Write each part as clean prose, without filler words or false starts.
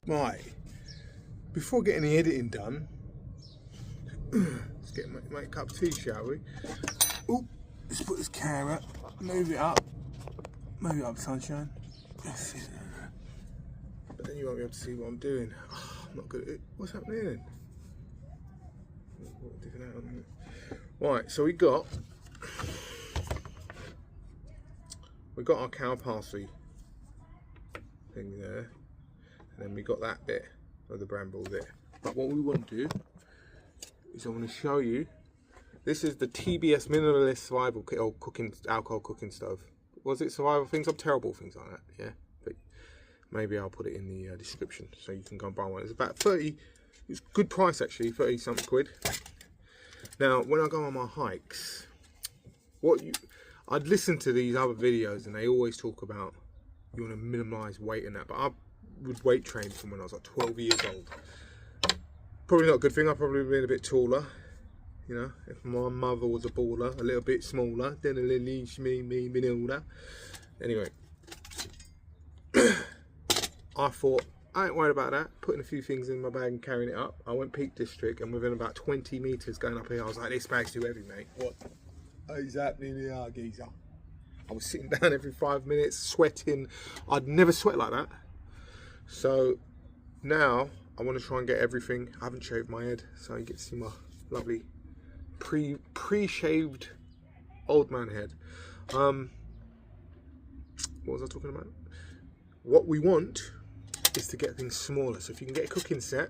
Right, before getting the editing done, let's get my cup of tea, shall we? Oop, let's put this camera, move it up, sunshine. But then you won't be able to see what I'm doing. Oh, I'm not good at it. What's happening then? Right, so we got our cow parsley thing there, and then we got that bit of the bramble there. But what we want to do is I want to show you. This is the TBS minimalist survival kit, or alcohol cooking stove. Was it survival things? I'm terrible at things like that. Yeah, but maybe I'll put it in the description so you can go and buy one. It's about 30. It's a good price actually, 30 something quid. Now, when I go on my hikes, I'd listen to these other videos and they always talk about you want to minimise weight and that, but I would weight train from when I was like 12 years old. Probably not a good thing. I've probably been a bit taller, you know. If my mother was a baller, a little bit smaller, then a little me older. Anyway, I thought, I ain't worried about that. Putting a few things in my bag and carrying it up. I went Peak District, and within about 20 metres going up here, I was like, this bag's too heavy, mate. What is happening here, geezer? I was sitting down every 5 minutes, sweating. I'd never sweat like that. So now I want to try and get everything. I haven't shaved my head, so you get to see my lovely pre-shaved old man head. What was I talking about? What we want is to get things smaller. So if you can get a cooking set,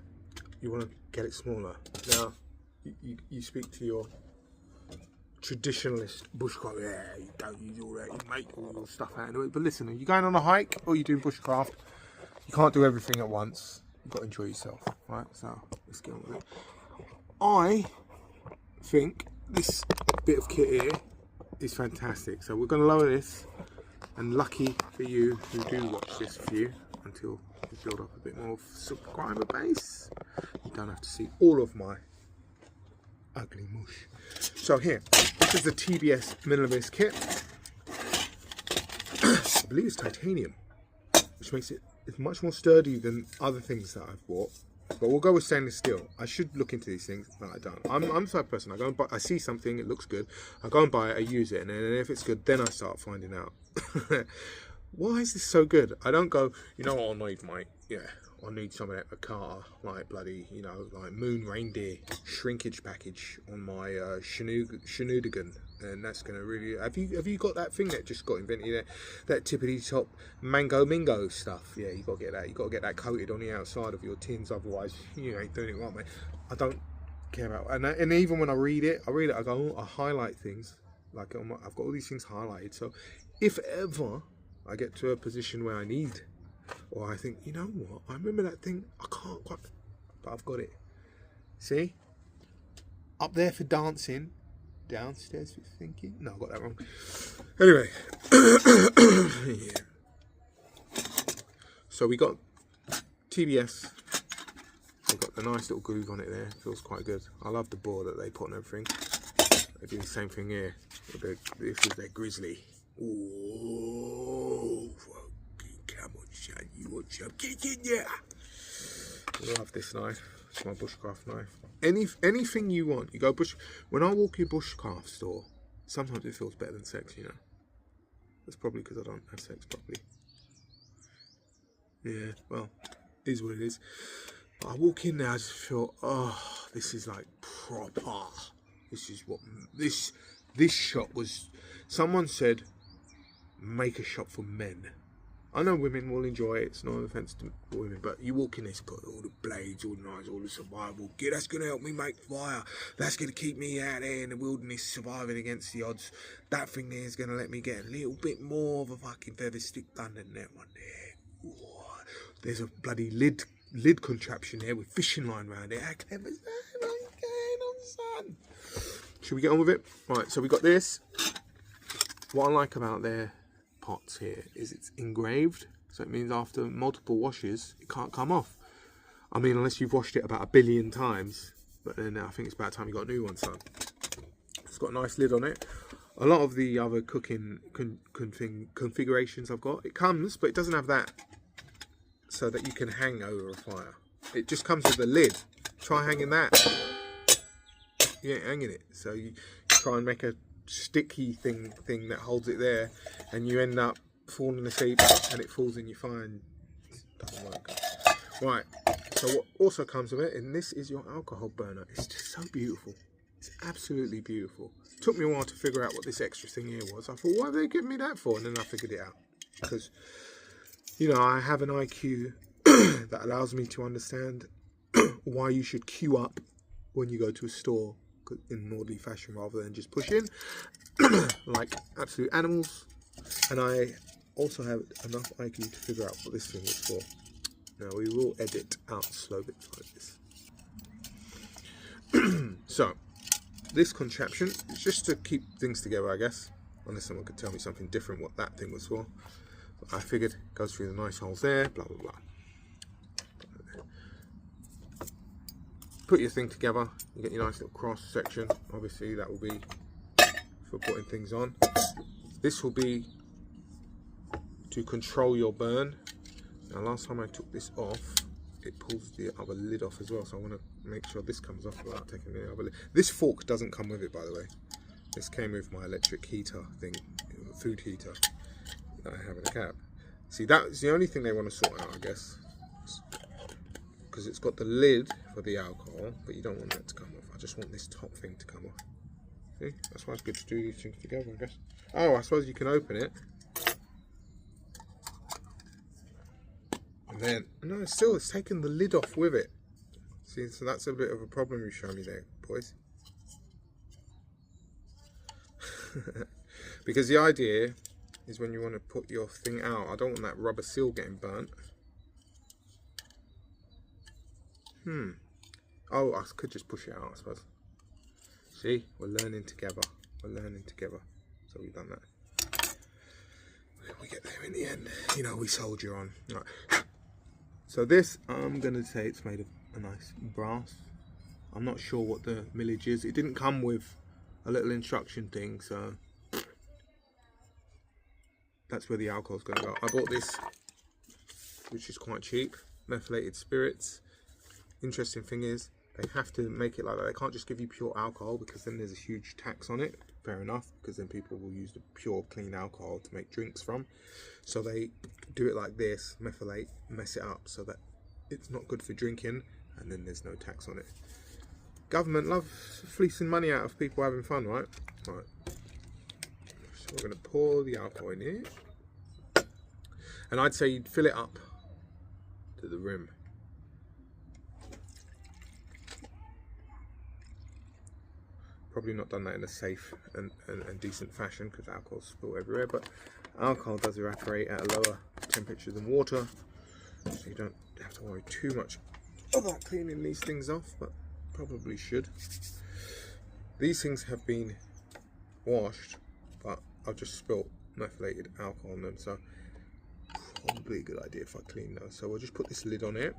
you want to get it smaller. Now, you speak to your traditionalist bushcraft. Yeah, you don't use all that. You make all your stuff out of it. But listen, are you going on a hike or you doing bushcraft? You can't do everything at once. You've got to enjoy yourself, right? So let's get on with it. I think this bit of kit here is fantastic. So we're going to lower this, and lucky for you who do watch this view until you build up a bit more subscriber base, you don't have to see all of my ugly mush. So here, this is the TBS minimalist kit. I believe it's titanium, which makes it much more sturdy than other things that I've bought. But we'll go with stainless steel. I should look into these things, but I don't. I'm the type of person, I go and buy, I see something, it looks good, I go and buy it, I use it, and then if it's good, then I start finding out. Why is this so good? I don't go, you know what I need, mate? Yeah, I need some of that Makata, like bloody, you know, like moon reindeer shrinkage package on my Shenanigan, and that's gonna really. Have you got that thing that just got invented there? That tippity top mango mingo stuff? Yeah, you gotta get that. You gotta get that coated on the outside of your tins, otherwise you ain't doing it right, mate. I don't care about, and even when I read it, I go, oh, I highlight things. Like I've got all these things highlighted, so if ever I get to a position where I need, or I think, you know what, I remember that thing, I can't quite, but I've got it. See? Up there for dancing, downstairs for thinking. No, I got that wrong. Anyway. Yeah. So we got TBS. We've got the nice little groove on it there. Feels quite good. I love the board that they put on everything. They do the same thing here. This is their grizzly. Oh, fucking come on, son, you want some kicking? Yeah. I love this knife. It's my bushcraft knife. Anything you want, you go bush. When I walk in a bushcraft store, sometimes it feels better than sex, you know. That's probably because I don't have sex properly. Yeah, well, it is what it is. But I walk in there, I just feel, oh, this is like proper. This is what this shop was. Someone said, make a shop for men. I know women will enjoy it, it's no offence to women, but you walk in, it's got all the blades, all the knives, all the survival gear. That's going to help me make fire. That's going to keep me out there in the wilderness surviving against the odds. That thing there is going to let me get a little bit more of a fucking feather stick done than that one there. Ooh, there's a bloody lid contraption there with fishing line around it. How clever is that? What's going on, son? Should we get on with it? Right, so we got this. What I like about their pots here is it's engraved, so it means after multiple washes it can't come off. I mean, unless you've washed it about 1 billion times, but then I think it's about time you got a new one. So it's got a nice lid on it. a lot of the other cooking configurations I've got, it comes, but it doesn't have that so that you can hang over a fire. It just comes with a lid. Try hanging that. You ain't hanging it. So you try and make a sticky thing that holds it there, and you end up falling asleep and it falls in your fire and it doesn't work. Right, so what also comes with it, and this is your alcohol burner. It's just so beautiful. It's absolutely beautiful. It took me a while to figure out what this extra thing here was. I thought, what have they given me that for? And then I figured it out. Because, you know, I have an IQ that allows me to understand why you should queue up when you go to a store in an orderly fashion rather than just push in like absolute animals. And I also have enough IQ to figure out what this thing is for. Now we will edit out slow bits like this. So this contraption is just to keep things together, I guess, unless someone could tell me something different what that thing was for. But I figured it goes through the nice holes there, blah blah blah. Put your thing together, you get your nice little cross section. Obviously that will be for putting things on. This will be to control your burn. Now last time I took this off, it pulls the other lid off as well, so I want to make sure this comes off without taking the other lid. This fork doesn't come with it, by the way. This came with my electric heater thing, food heater that I have in a cab. See, that's the only thing they want to sort out, I guess, because it's got the lid for the alcohol, but you don't want that to come off. I just want this top thing to come off. See, that's why it's good to do these things together, I guess. Oh, I suppose you can open it. And then, no, still, it's taken the lid off with it. See, so that's a bit of a problem you show me there, boys. Because the idea is when you want to put your thing out, I don't want that rubber seal getting burnt. Oh, I could just push it out, I suppose. See, we're learning together. We're learning together. So we've done that. We get there in the end. You know, we soldier on. Right. So this, I'm going to say it's made of a nice brass. I'm not sure what the millage is. It didn't come with a little instruction thing, so that's where the alcohol's going to go. I bought this, which is quite cheap, methylated spirits. Interesting thing is, they have to make it like that. They can't just give you pure alcohol, because then there's a huge tax on it. Fair enough, because then people will use the pure clean alcohol to make drinks from. So they do it like this, methylate, mess it up so that it's not good for drinking, and then there's no tax on it. Government loves fleecing money out of people having fun, right? Right. So we're going to pour the alcohol in here. And I'd say you'd fill it up to the rim. Probably not done that in a safe and decent fashion, because alcohol's spill everywhere, but alcohol does evaporate at a lower temperature than water, so you don't have to worry too much about cleaning these things off, but probably should. These things have been washed, but I've just spilt methylated alcohol on them, so probably a good idea if I clean those. So we'll just put this lid on it.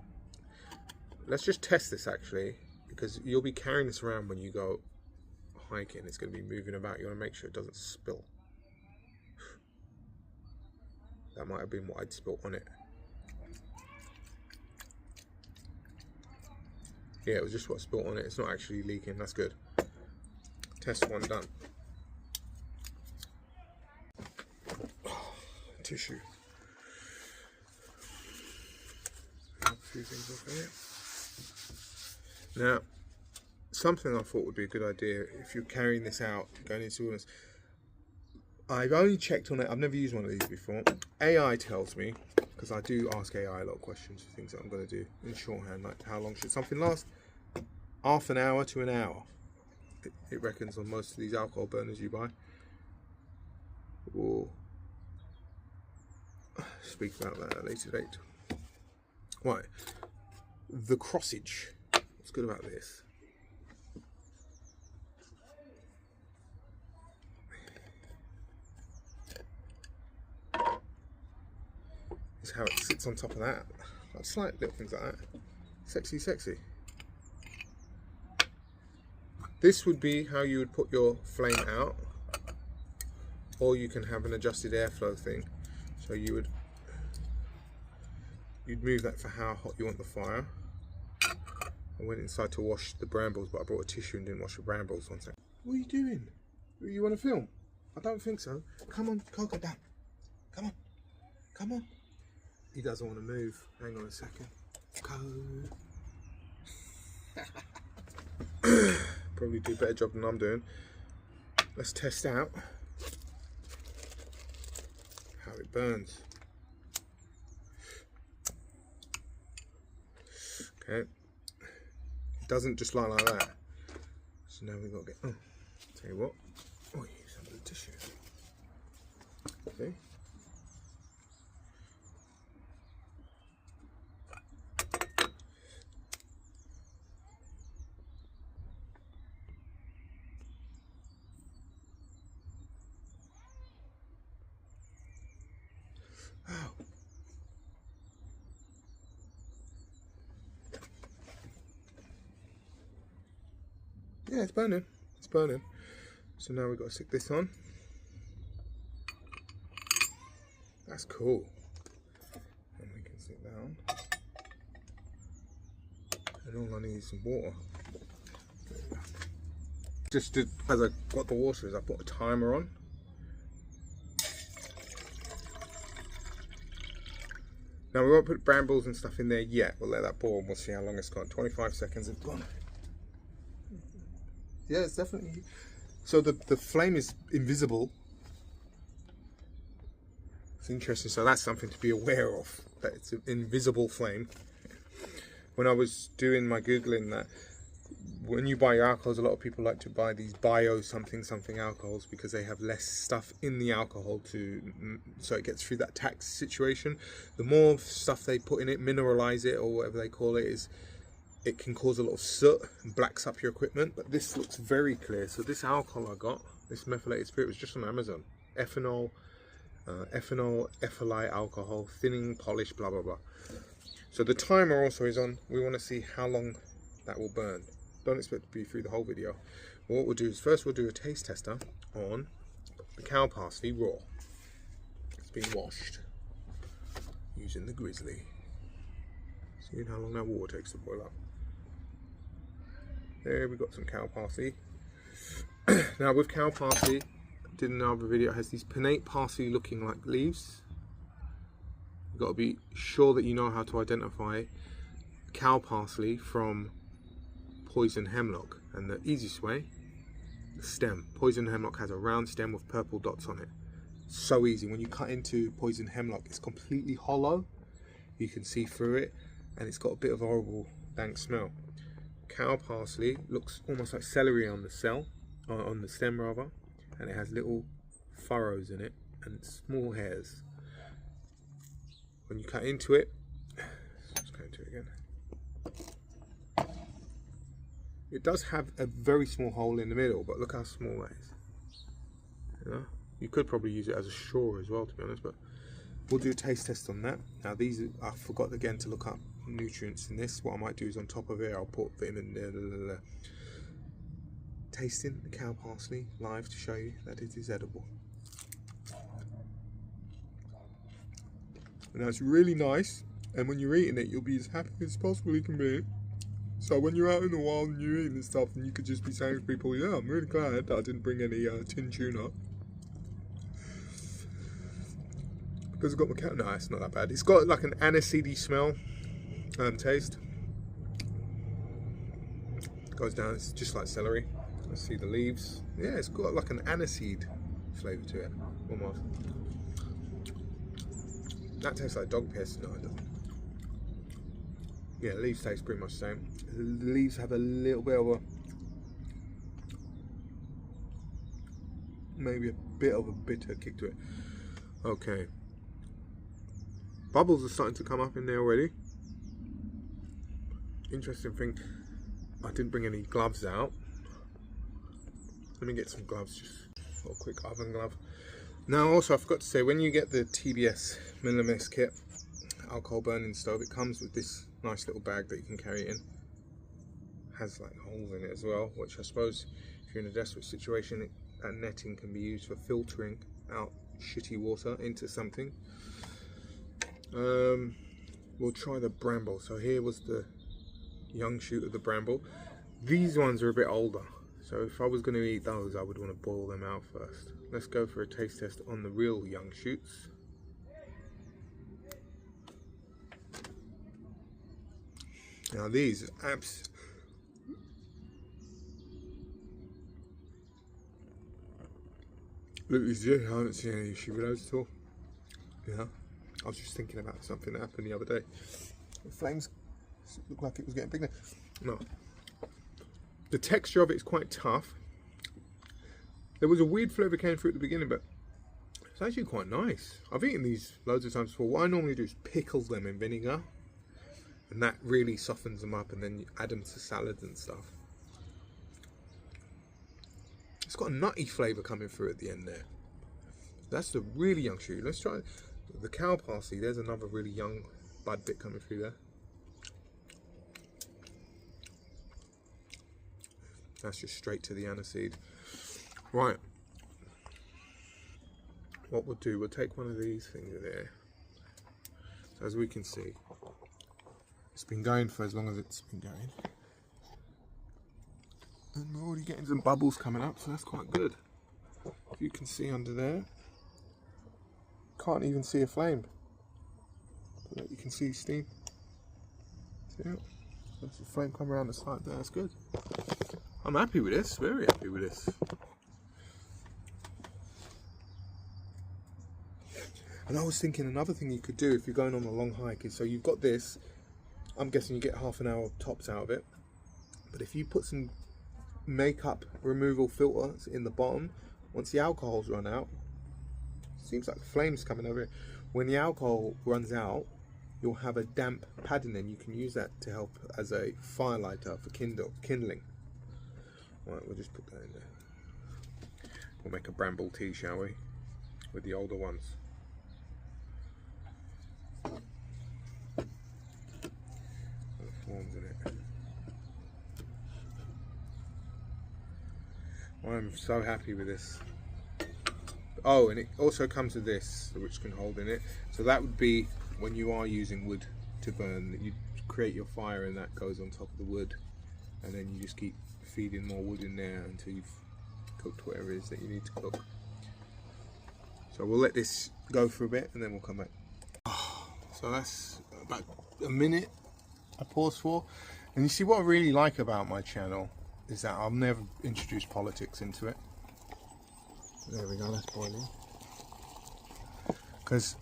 Let's just test this actually, because you'll be carrying this around when you go hiking. It's going to be moving about. You want to make sure it doesn't spill. That might have been what I'd spilt on it. Yeah, it was just what I spilt on it. It's not actually leaking. That's good. Test one done. Oh, tissue. A few things off here. Now, something I thought would be a good idea if you're carrying this out, going into wilderness. I've only checked on it. I've never used one of these before. AI tells me, because I do ask AI a lot of questions for things that I'm going to do in shorthand, like how long should something last? Half an hour to an hour. It reckons on most of these alcohol burners you buy. We'll speak about that at a later date. Right. The crossage. What's good about this? Is how it sits on top of that. That's like little things like that. Sexy, sexy. This would be how you would put your flame out. or you can have an adjusted airflow thing. So you'd move that for how hot you want the fire. I went inside to wash the brambles, but I brought a tissue and didn't wash the brambles. One second. What are you doing? You want to film? I don't think so. Come on, Coco, down. Come on. Come on. He doesn't want to move. Hang on a second. Go. Probably do a better job than I'm doing. Let's test out how it burns. Okay. It doesn't just like that. So now we've got to get. Oh, tell you what. Oh, use some of the tissue. See? Oh. Yeah, it's burning. It's burning. So now we've got to stick this on. That's cool. And we can sit down. And all I need is some water. Just as I got the water, I put a timer on. Now we won't put brambles and stuff in there yet. We'll let that boil and we'll see how long it's got. 25 seconds, it's gone. Yeah, it's definitely. So the flame is invisible. It's interesting. So that's something to be aware of. That it's an invisible flame. When I was doing my Googling, that when you buy your alcohols, a lot of people like to buy these bio something alcohols because they have less stuff in the alcohol so it gets through that tax situation. The more stuff they put in it, mineralize it or whatever they call it, it can cause a lot of soot and blacks up your equipment. But this looks very clear. So this alcohol I got, this methylated spirit, was just on Amazon. Ethanol, ethylite alcohol, thinning, polish, blah blah blah. So the timer also is on. We want to see how long that will burn. Don't expect to be through the whole video. But what we'll do is first we'll do a taste tester on the cow parsley raw. It's been washed using the grizzly. Seeing how long that water takes to boil up. There we got some cow parsley. Now with cow parsley, I did another video, it has these pinnate parsley looking like leaves. You've got to be sure that you know how to identify cow parsley from poison hemlock. And the easiest way, the stem. Poison hemlock has a round stem with purple dots on it. So easy. When you cut into poison hemlock, it's completely hollow. You can see through it and it's got a bit of a horrible dank smell. Cow parsley looks almost like celery on the stem rather, and it has little furrows in it and small hairs. When you cut into it, let's go into it again. It does have a very small hole in the middle, but look how small that is. You could probably use it as a straw as well, to be honest, but we'll do a taste test on that. Now these, I forgot again to look up nutrients in this. What I might do is on top of it, I'll put vitamin tasting the cow parsley live to show you that it is edible. And that's really nice, and when you're eating it, you'll be as happy as possible you can be. So when you're out in the wild and you're eating this stuff, and you could just be saying to people, yeah, I'm really glad that I didn't bring any tin tuna. Because I've got my cat. No, it's not that bad. It's got like an aniseedy smell, taste. Goes down, it's just like celery. I see the leaves. Yeah, it's got like an aniseed flavour to it, almost. That tastes like dog piss. No, it doesn't. Yeah, the leaves taste pretty much the same. The leaves have a little bit of maybe a bit of a bitter kick to it. Okay. Bubbles are starting to come up in there already. Interesting thing, I didn't bring any gloves out. Let me get some gloves, just a little quick oven glove. Now also I forgot to say, when you get the TBS minimalist kit, alcohol burning stove, it comes with this nice little bag that you can carry it in. Has like holes in it as well, which I suppose if you're in a desperate situation, that netting can be used for filtering out shitty water into something. We'll try the bramble. So here was the young shoot of the bramble. These ones are a bit older, so if I was going to eat those, I would want to boil them out first. Let's go for a taste test on the real young shoots. Now these are absolutely, I haven't seen any issue with those at all. Yeah, I was just thinking about something that happened the other day. The flames looked like it was getting bigger. No. The texture of it is quite tough. There was a weird flavour came through at the beginning, but it's actually quite nice. I've eaten these loads of times before. What I normally do is pickle them in vinegar, and that really softens them up, and then you add them to salads and stuff. It's got a nutty flavour coming through at the end there. That's the really young shoot. Let's try the cow parsley. There's another really young bud bit coming through there. That's just straight to the aniseed. Right. What we'll do, we'll take one of these things there. So as we can see, it's been going for as long as it's been going. And we're already getting some bubbles coming up, so that's quite good. If you can see under there, can't even see a flame. But you can see steam. See it? That's the flame coming around the side there, that's good. I'm happy with this, very happy with this. And I was thinking another thing you could do if you're going on a long hike is, so you've got this, I'm guessing you get half an hour tops out of it, but if you put some makeup removal filters in the bottom, once the alcohol's run out, seems like the flame's coming over here. When the alcohol runs out, you'll have a damp pad in there, and you can use that to help as a fire lighter for kindling. Right, we'll just put that in there. We'll make a bramble tea, shall we? With the older ones. Forms in it. I'm so happy with this. Oh, and it also comes with this, which can hold in it. So that would be when you are using wood to burn, that you create your fire and that goes on top of the wood, and then you just keep feeding more wood in there until you've cooked whatever it is that you need to cook. So we'll let this go for a bit and then we'll come back. So that's about a minute I pause for. And you see, what I really like about my channel is that I'll never introduce politics into it. There we go, that's boiling. Because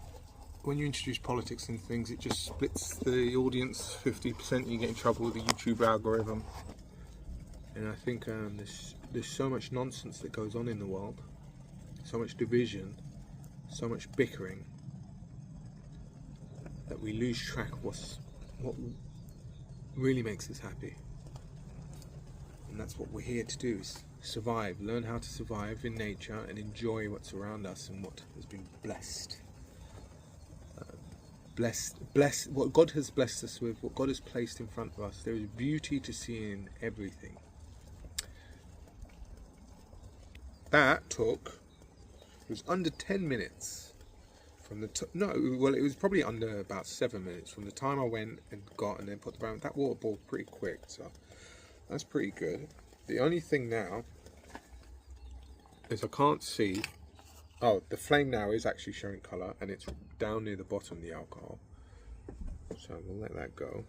when you introduce politics into things, it just splits the audience 50%. You get in trouble with the YouTube algorithm. And I think there's so much nonsense that goes on in the world, so much division, so much bickering, that we lose track of what really makes us happy. And that's what we're here to do, is survive, learn how to survive in nature and enjoy what's around us and what has been blessed. Bless what God has blessed us with, what God has placed in front of us. There is beauty to see in everything. That took, it was under 10 minutes from the well, it was probably under about 7 minutes from the time I went and got and then put the brown. That water boiled pretty quick, so that's pretty good. The only thing now is I can't see. Oh, the flame now is actually showing colour, and it's down near the bottom of the alcohol. So we'll let that go.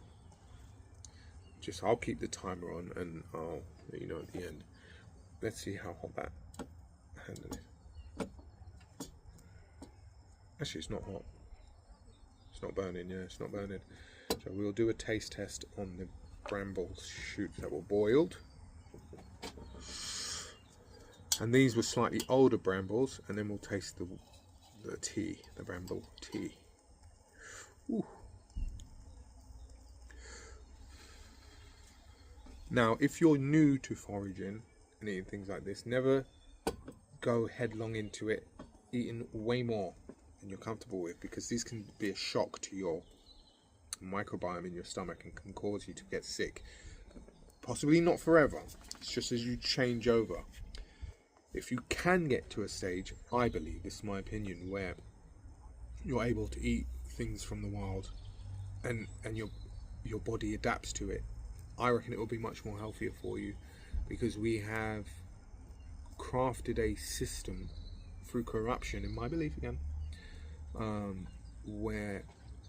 I'll keep the timer on, and I'll let you know at the end. Let's see how hot that handle is. Actually, it's not hot. It's not burning. Yeah, it's not burning. So we'll do a taste test on the bramble shoots that were boiled. And these were slightly older brambles, and then we'll taste the tea, the bramble tea. Ooh. Now, if you're new to foraging and eating things like this, never go headlong into it, eating way more than you're comfortable with, because these can be a shock to your microbiome in your stomach and can cause you to get sick. Possibly not forever. It's just as you change over. if you can get to a stage, I believe, this is my opinion, where you're able to eat things from the wild and your body adapts to it, I reckon it will be much more healthier for you, because we have crafted a system through corruption, in my belief again, where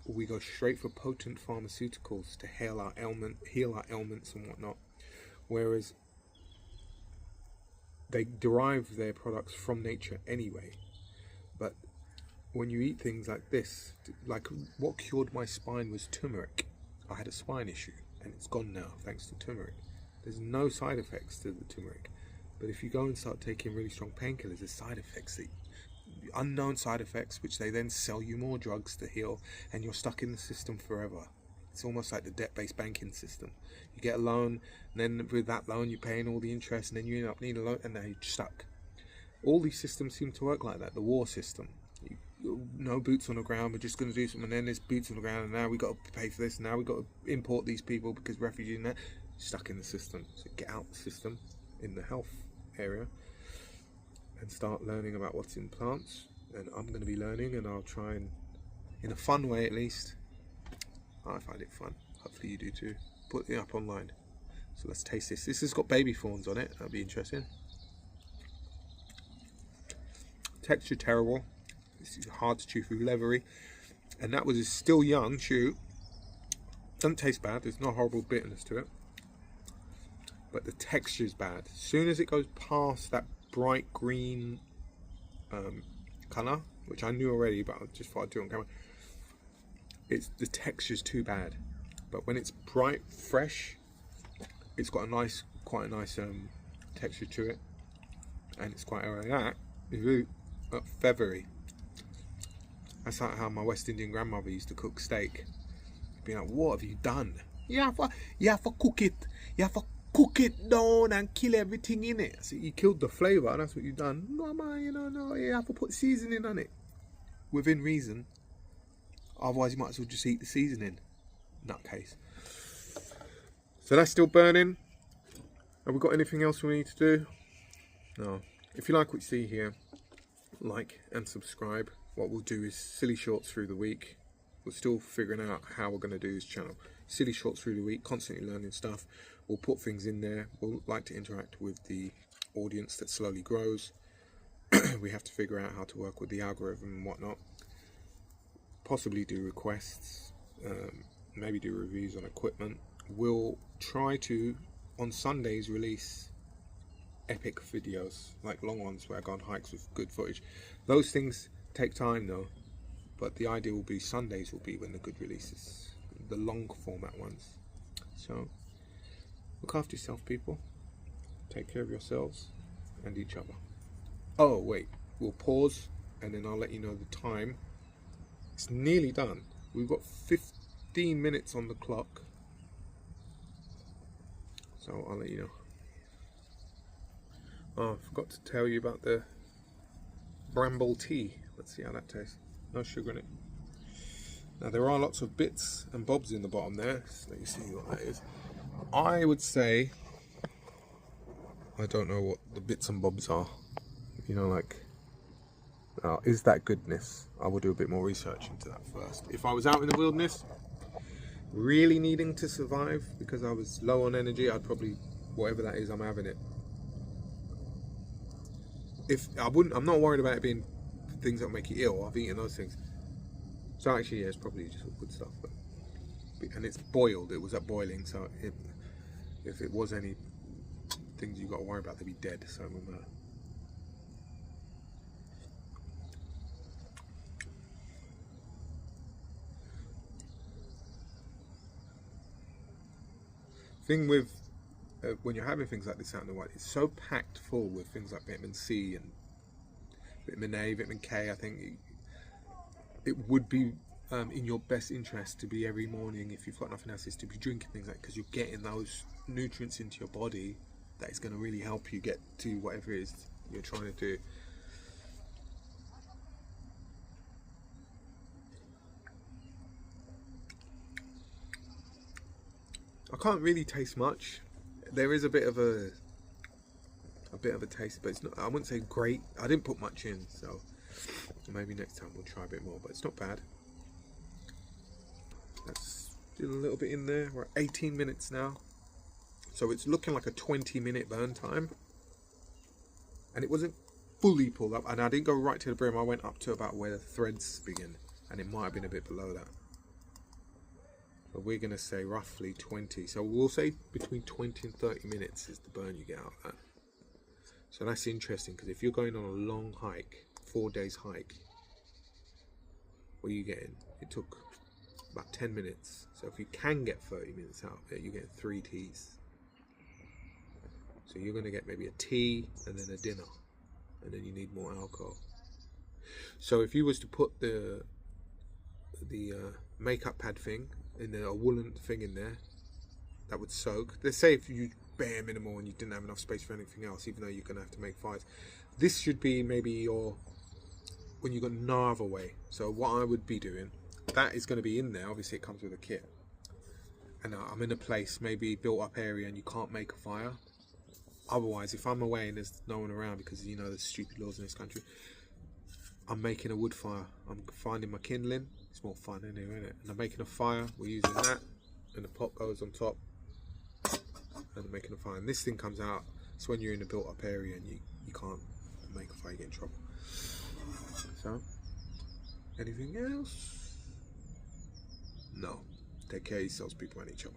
we go straight for potent pharmaceuticals to heal our ailments and whatnot, whereas they derive their products from nature anyway. But when you eat things like this, like what cured my spine was turmeric. I had a spine issue and it's gone now thanks to turmeric. There's no side effects to the turmeric, but if you go and start taking really strong painkillers, there's side effects, unknown side effects, which they then sell you more drugs to heal, and you're stuck in the system forever. It's almost like the debt-based banking system. You get a loan, and then with that loan you're paying all the interest, and then you end up needing a loan, and now you're stuck. All these systems seem to work like that. The war system, no boots on the ground, we're just going to do something, and then there's boots on the ground, and now we got to pay for this, and now we got to import these people because refugees and that. Stuck in the system. So get out the system in the health area and start learning about what's in plants. And I'm going to be learning, and I'll try and, in a fun way at least, I find it fun, hopefully you do too, put it up online. So let's taste this. This has got baby thorns on it, that'll be interesting. Texture terrible, this is hard to chew through, leathery, and that was a still young shoot. Doesn't taste bad, there's no horrible bitterness to it, but the texture is bad. As soon as it goes past that bright green colour, which I knew already, but I just thought I'd do it on camera, the texture's too bad. But when it's bright, fresh, it's got quite a nice texture to it, and it's quite that. It's really feathery. That's like how my West Indian grandmother used to cook steak. Being like, what have you done? You have to cook it. You have to cook it down and kill everything in it. So you killed the flavour. That's what you've done. No, man, no. You have to put seasoning on it within reason. Otherwise, you might as well just eat the seasoning. Nutcase. So that's still burning. Have we got anything else we need to do? No. If you like what you see here, like and subscribe. What we'll do is silly shorts through the week. We're still figuring out how we're going to do this channel. Silly shorts through the week, constantly learning stuff. We'll put things in there. We'll like to interact with the audience that slowly grows. We have to figure out how to work with the algorithm and whatnot. Possibly do requests, maybe do reviews on equipment. We'll try to, on Sundays, release epic videos, like long ones where I go on hikes with good footage. Those things take time though, but the idea will be Sundays will be when the good releases, the long format ones. So look after yourself, people. Take care of yourselves and each other. Oh wait, we'll pause and then I'll let you know the time. It's nearly done. We've got 15 minutes on the clock, so I'll let you know. Oh, I forgot to tell you about the bramble tea. Let's see how that tastes. No sugar in it. Now there are lots of bits and bobs in the bottom there, so let you see what that is. I would say, I don't know what the bits and bobs are. You know, like, is that goodness? I will do a bit more research into that first. If I was out in the wilderness, really needing to survive because I was low on energy, I'd probably, whatever that is, I'm having it. I'm not worried about it being things that make you ill. I've eaten those things. So actually, yeah, it's probably just all good stuff. And it's boiled. It was at boiling, so if it was any things you got to worry about, they'd be dead. So it wouldn't matter. Thing with when you're having things like this out in the wild, it's so packed full with things like vitamin C and vitamin A, vitamin K. I think it would be in your best interest to be every morning, if you've got nothing else, is to be drinking things like, because you're getting those nutrients into your body that is going to really help you get to whatever it is you're trying to do. I can't really taste much. There is a bit of a a bit of a taste, but it's not, I wouldn't say great. I didn't put much in, so maybe next time we'll try a bit more, but it's not bad. Let's do a little bit in there. We're at 18 minutes now, so it's looking like a 20-minute burn time, and it wasn't fully pulled up, and I didn't go right to the brim. I went up to about where the threads begin, and it might have been a bit below that. But we're going to say roughly 20, so we'll say between 20 and 30 minutes is the burn you get out of that. So that's interesting, because if you're going on a long hike, 4 days hike, what are you getting? It took about 10 minutes. So if you can get 30 minutes out of it, you get 3 teas. So you're going to get maybe a tea and then a dinner, and then you need more alcohol. So if you was to put the makeup pad thing in there, a woolen thing in there, that would soak. Let's say if you bare minimal and you didn't have enough space for anything else, even though you're going to have to make fires. This should be maybe your, when you got Narva away. So what I would be doing, that is going to be in there. Obviously it comes with a kit. And I'm in a place, maybe built up area, and you can't make a fire. Otherwise, if I'm away and there's no one around, because you know there's stupid laws in this country, I'm making a wood fire. I'm finding my kindling. It's more fun anyway, isn't it? And I'm making a fire. We're using that, and the pot goes on top, and I'm making a fire. And this thing comes out. It's when you're in a built-up area and you can't make a fire, you get in trouble. So, anything else? No. Take care of yourselves, people, and each other.